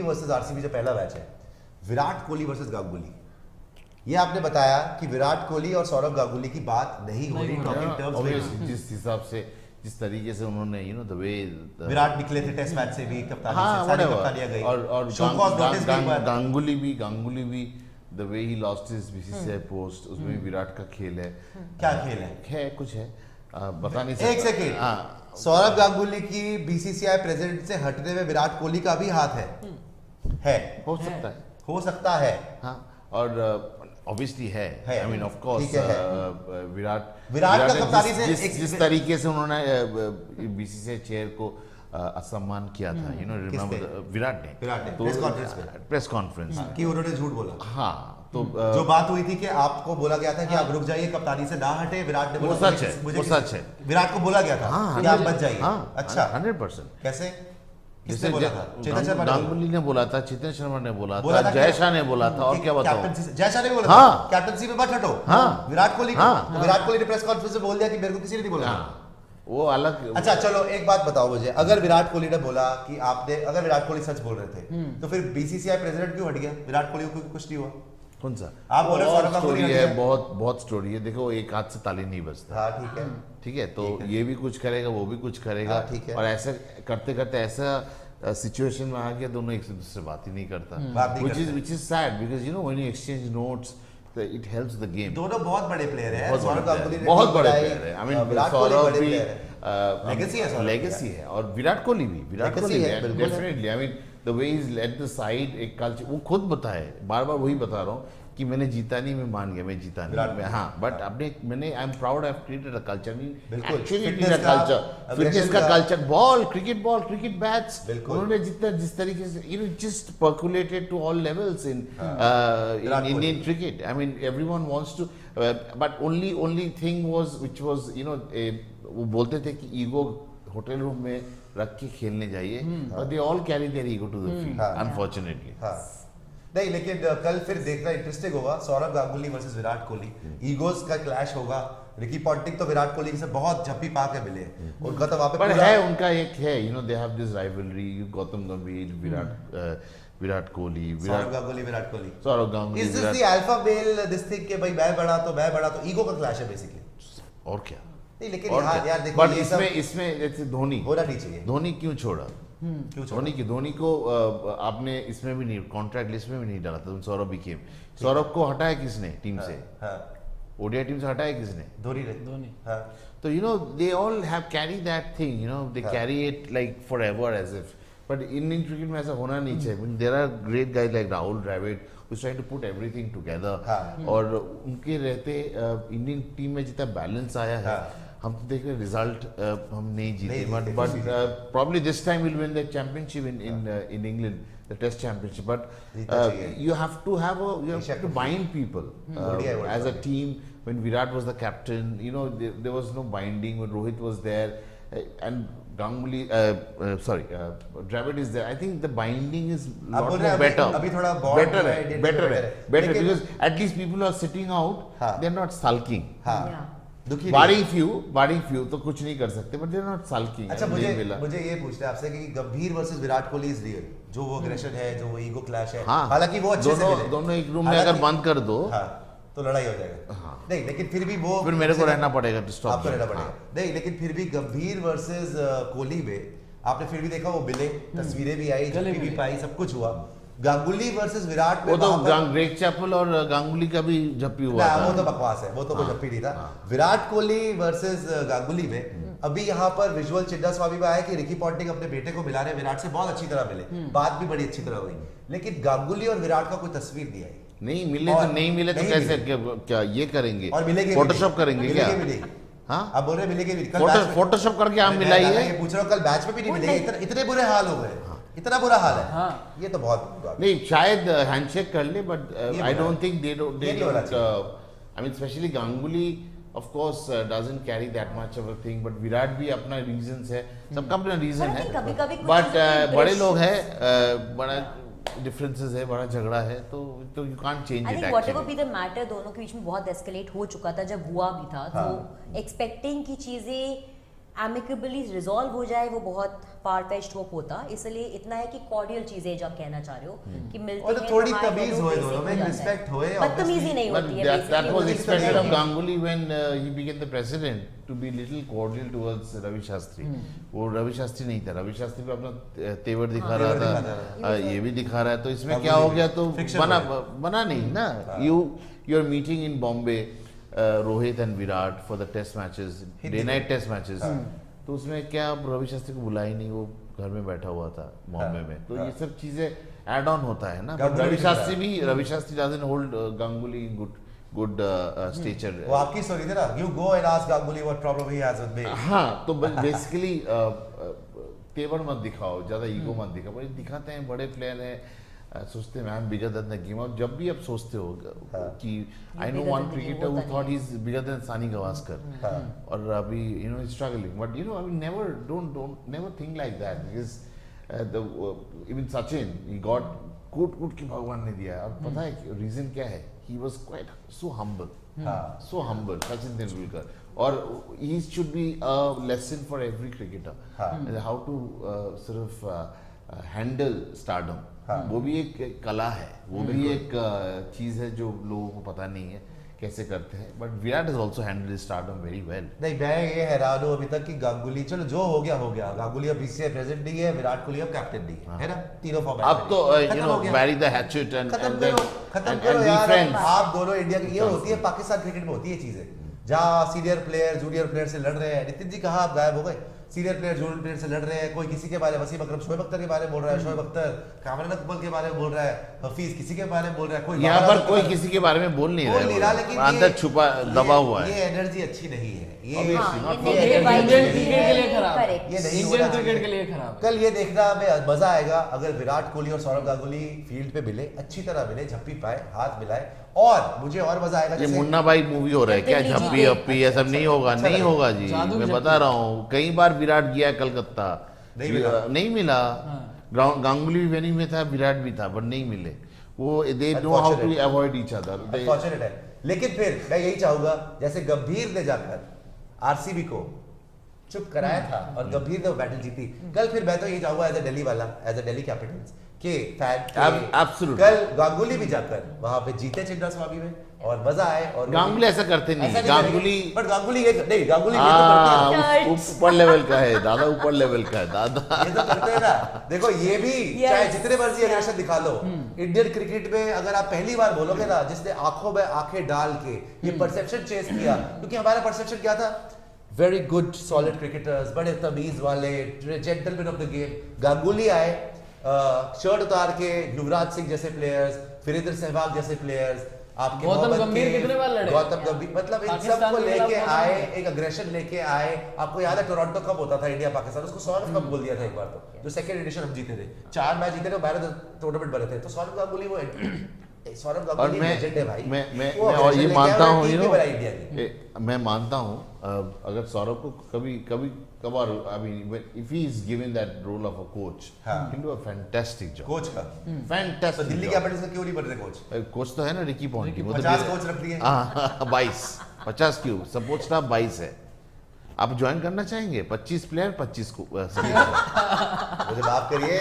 Versus RCB जो पहला match है, विराट कोहली वर्सेस गांगुली, ये आपने बताया कि विराट कोहली और सौरव गांगुली की बात नहीं हो रही टॉकिंग टर्म्स में। जिस हिसाब से जिस तरीके से उन्होंने द वे विराट निकले थे टेस्ट मैच से भी, कप्तानी हाँ, से सारी कप्तानियां गई, और गांगुली भी the way he lost his BCCI post, उसमें विराट का खेल है। क्या खेल है कुछ है बता नहीं सकता। एक सेकेंड, सौरव गांगुली की बीसीसीआई प्रेसिडेंट से हटने में विराट कोहली का भी हाथ है हो सकता है हाँ, और ऑब्वियसली है। I mean of course Virat का कप्तानी से जिस तरीके से उन्होंने बीसीसीआई चेयर को असम्मान किया था, विराट ने प्रेस कॉन्फ्रेंस कि उन्होंने झूठ बोला। हाँ, तो जो बात हुई थी कि आपको बोला गया था कि आप रुक जाइए, कप्तानी से ना हटे, विराट ने बोला वो सच है, विराट को बोला गया था कि आप बच जाइए। अच्छा, 100%। कैसे? किसने बोला था? चेतन शर्मा गांगुली ने बोला था, चेतन शर्मा ने बोला था, जय शाह ने बोला था, और क्या बताऊं, जय शाह ने बोला था कैप्टनसी में मत हटो। विराट कोहली विराट कोहली ने प्रेस कॉन्फ्रेंस में बोल दिया कि मेरे को किसी ने नहीं बोला। वो अलग। अच्छा चलो एक बात बताओ मुझे, अगर विराट कोहली ने बोला कि आपने, अगर विराट कोहली सच बोल रहे थे तो फिर बीसीसीआई प्रेसिडेंट क्यों हट गया? विराट कोहली को कुछ नहीं हुआ। कौन सा? आप बोल रहे हो स्टोरी है, बहुत स्टोरी है। देखो, एक हाथ से ताली नहीं बजता। हाँ ठीक है, तो ये भी कुछ करेगा, वो भी कुछ करेगा, और ऐसे करते करते ऐसा सिचुएशन में आ गया, दोनों एक दूसरे से बात ही नहीं करता, which is sad because when you exchange notes it helps the game। दोनों बहुत बड़े प्लेयर हैं, सौरव गांगुली बहुत बड़े प्लेयर हैं। आई मीन सौरव भी लेगेसी है, और विराट कोहली भी definitely. I mean the way is let the side, एक कल्चर, वो खुद बताए, बार बार वही बता रहा हूँ कि मैंने जीता नहीं, मैं मान गया मैं जीता नहीं, हाँ, बट मैंने I am proud, I have created a culture, fitness का कल्चर, क्रिकेट बैट्स, उन्होंने जिस तरीके से just percolated to all levels in Indian cricket. I mean everyone wants to, but only thing was which was वो बोलते थे कि ego hotel room में रख के खेलने जाइए, और they all carry their ego to the field unfortunately. नहीं, लेकिन कल फिर देखना इंटरेस्टिंग होगा, सौरव गांगुली वर्सेस विराट कोहली, ईगोस का क्लैश होगा। रिकी पॉन्टिंग तो विराट कोहली से बहुत झप्पी पा के मिले, उनका तो वहां पे पर है, उनका एक है, they have this rivalry, Gautam Gambhir, Virat Kohli, Sourav Ganguly, Virat Kohli, Sourav Ganguly, is this the alpha male this thing कि भाई मैं बड़ा तो ईगो का क्लैश है बेसिकली, और क्या। नहीं, लेकिन यार देखो, बट इसमें जैसे धोनी होना नहीं चाहिए। धोनी क्यों छोड़ा? धोनी को आपने इसमें भी नहीं, कॉन्ट्रैक्ट लिस्ट में भी नहीं डाला था, सौरभ को हटाया किसने टीम से? ओडीआई टीम से हटाया किसने? धोनी। तो they all have carry that thing, they carry it like forever as if, but Indian cricket में ऐसा होना नहीं चाहिए। There are great guys like Rahul Dravid who's trying to put everything together, और उनके रहते इंडियन टीम में जितना बैलेंस आया है, हम तो देख रहे रिजल्ट, हम नहीं जीते, but probably this time we'll win the championship in England, the test championship, but you have to bind people as a team. When Virat was the captain, there was no binding. When Rohit was there, and Ganguly, Dravid is there, I think the binding is lot more better. अभी थोड़ा better है because at least people are sitting out, they're not sulking. Barring few तो कुछ नहीं कर सकते, but they're not sulking. अच्छा, मुझे ये पूछना है आपसे कि गंभीर versus Virat Kohli is real, जो वो एग्रेशन है, जो वो ईगो क्लैश है, हालांकि वो अच्छे से मिले, दोनों एक रूम में अगर बंद कर दो तो लड़ाई हो जाएगा। नहीं, लेकिन फिर भी वो, फिर मेरे को रहना पड़ेगा, आपको रहना पड़ेगा। नहीं, लेकिन फिर भी गंभीर वर्सेस कोहली में आपने फिर भी देखा, वो मिले, तस्वीरें भी आई, झप्पी भी पाई, सब कुछ हुआ। गांगुली वर्सेस विराट में वो तो ग्रेग चैपल और गांगुली का भी झप्पी हुआ था, वो तो बकवास है, वो तो कोई झप्पी नहीं था। विराट कोहली वर्सेस गांगुली में अभी यहाँ पर विजुअल चिन्ना स्वामी में आया कि रिकी पॉन्टिंग अपने बेटे को मिला रहे, विराट से बहुत अच्छी तरह मिले, बात भी बड़ी अच्छी तरह हुई, लेकिन गांगुली और विराट का कोई तस्वीर नहीं आई। नहीं मिले तो कैसे, क्या ये करेंगे, और मिलेंगे, फोटोशॉप करेंगे क्या? हाँ, आप बोल रहे मिलेंगे भी, फोटोशॉप करके आप मिलाइए। पूछ रहा हूँ, कल बैच में भी नहीं मिलेंगे, इतने बुरे हाल हो गए, इतना बुरा हाल है। ये तो बहुत नहीं, शायद हैंडशेक कर ले, but I don't think they don't I mean specially Ganguly of course doesn't carry that much of a thing, but Virat भी अपना रीजंस है, सबका अपना रीजन है, बट बड़े लोग हैं, बड़ा डिफरेंसेस है, बड़ा झगड़ा है, तो you can't change it. Whatever be the matter, दोनों के बीच में बहुत एस्केलेट हो चुका था जब हुआ भी था, तो एक्सपेक्टिंग की चीजें एमिकेबली रिजॉल्व हो जाए वो बहुत फार फेच्ड होप होता, इसलिए इतना है कि कॉर्डियल चीजें जो आप कहना चाह रहे हो कि मिलते और हैं थोड़ी तो high तमीज hello होए basic दोनों हो में, जाता है। रिस्पेक्ट होए, बदतमीजी नहीं But होती है that basically, was वो expected चीज़ें of हैं। Ganguly when he became the president to be little cordial towards Ravi Shastri. वो रवि शास्त्री नहीं था, रवि शास्त्री भी अपना तेवर दिखा रहा तेवर था, दिखा ये भी दिखा रहा है, तो इसमें गांगुली क्या हो भी। गया, तो Fiction बना नहीं ना। You are meeting in Bombay, Rohit and Virat for the test matches, day night test matches, तो उसमें क्या रवि शास्त्री को बुलाया ही नहीं, वो घर में बैठा हुआ था बॉम्बे में, तो ये सब चीजें एड ऑन होता है ना। गांगुली रवि भी Ravi Shastri doesn't hold Ganguly in good stature. वो आपकी स्टोरी थी ना, you go and ask Ganguly what problem he has with me. हाँ, तो बेसिकली तेवर मत दिखाओ, ज्यादा ईगो मत दिखाओ, बड़े दिखाते हैं बड़े प्लेयर हैं, सोचते हैं ma'am bigger than the game, और जब भी आप सोचते हो कि I know one cricketer who thought he is bigger than सानी गावस्कर, और अभी you know struggling, but you know I never don't never think like that, because even Sachin he got कूट के भगवान ने दिया है, और पता है रीजन क्या है, he was quite so humble Sachin Tendulkar, और he should be a lesson for every cricketer, how to sort of handle stardom. वो भी एक कला है, वो भी एक चीज है जो लोगों को पता नहीं है कैसे करते हैं, but Virat has also handled stardom very well. नहीं, मैं ये हैरान हूँ अभी तक कि गांगुली, चलो जो हो गया, गांगुली अब बीसीसीआई प्रेसिडेंट नहीं है, विराट कोहली अब कैप्टन नहीं है ना, तीनों फॉर्मेट अब तो you know bury the hatchet and खत्म and करो be यार, friends. आप दोनों इंडिया की, ये होती है पाकिस्तान क्रिकेट में होती है चीजें, जहाँ सीनियर प्लेयर जूनियर प्लेयर से लड़ रहे हैं, नितिन जी कहाँ आप गायब हो गए, सीनियर प्लेयर जूनियर प्लेयर से लड़ रहे हैं, कोई किसी के बारे में, वसीम अकरम शोएब अख्तर के बारे में बोल रहा है, शोएब अख्तर कामरान अकमल के बारे में बोल रहा है, हफीज किसी के बारे में बोल रहा है, कोई यहाँ बाबर पर कोई अजहर किसी के बारे में बोल नहीं रहा, लेकिन अंदर छुपा दबा हुआ ये है। एनर्जी अच्छी नहीं है, ये Obviously, हाँ, not ये ये negative energy vibes नहीं है, है। के लिए खराब है। correct। ये नहीं इंडियन होना क्रिकेट चाहिए। के लिए खराब है। कल ये देखना हमें मजा आएगा अगर विराट कोहली और सौरव गांगुली फील्ड पे मिले, अच्छी तरह मिले, झप्पी पाए, हाथ मिलाए, और मुझे और मजा आएगा ये जैसे मुन्ना भाई मूवी हो रहा है क्या, दिल्ली झप्पी जीते। अप्पी ये सब नहीं होगा, अच्छा नहीं लगे। होगा जी, जादू की मैं झप्पी। बता रहा हूँ, कई बार विराट गया कलकत्ता, नहीं मिला, गांगुली भी नहीं में था, विराट भी था, बट नहीं मिले, वो they know how to avoid each other. Unfortunate है, लेकिन फिर मैं यही चाहूंगा जैसे गंभीर ने जाकर आरसीबी को चुप कराया था और गंभीर ने वो बैटल जीती, कल फिर मैं तो यही चाहूंगा एज अ दिल्ली वाला, एज अ दिल्ली कैपिटल्स के फैन, Absolutely. कल गांगुली भी जाकर वहां पे जीते चिन्ना स्वामी में, और मजा आए, और गांगुली ऐसा करते नहीं, गांगुली बट गांगुली ये नहीं, गांगुली ये तो करते हैं, ऊपर लेवल का है दादा, ऊपर लेवल का है दादा। ये तो करते हैं ना, देखो ये भी Yes. चाहे जितने मर्जी अग्रेशन दिखा लो, इंडियन क्रिकेट में अगर आप पहली बार बोलोगे ना जिसने आंखों में आंखें डाल के ये परसेप्शन चेस किया, क्योंकि हमारा परसेप्शन क्या था, वेरी गुड सॉलिड क्रिकेटर्स, बड़े तमीज वाले gentleman of the game, Ganguly आए, शर्ट उतार के युवराज सिंह जैसे प्लेयर्स, फिरिंदर सहवाग जैसे प्लेयर्स, आपके गौतम मोहम्मद गंभीर के- कितने बार लड़े? गौतम गंभीर, मतलब इन पाकिस्तान सबको के लेके खिलाफ आए, गौतम एक अग्रेशन लेके आए। आपको याद है टोरंटो कप होता था इंडिया पाकिस्तान, उसको सौरव कप बोल दिया था एक बार, तो जो सेकंड एडिशन हम जीते थे, 4 मैच जीते थे, 12 टूर्नामेंट बने थे, तो सौरव गांगुली वो सौरव और गांगुली मैं लेजेंड है भाई, मैं वो और aggression ये लेके मानता आया, हूँ, टीम यू भी नो, बनाई इंडिया की। मैं मानता हूँ अगर सौरभ को कभी कभार, I mean if he is given that role of a coach, हाँ। He can do a fantastic job, coach का तो फैंटास्टिक। दिल्ली कैपिटल्स में क्यों नहीं बन रहे कोच? कोच तो है ना रिकी पॉन्टिंग, वो तो 50 कोच रख दिए। 22 क्यों, सपोर्ट स्टाफ 22 है। आप ज्वाइन करना चाहेंगे? 25 प्लेयर 25 को मुझे माफ करिए,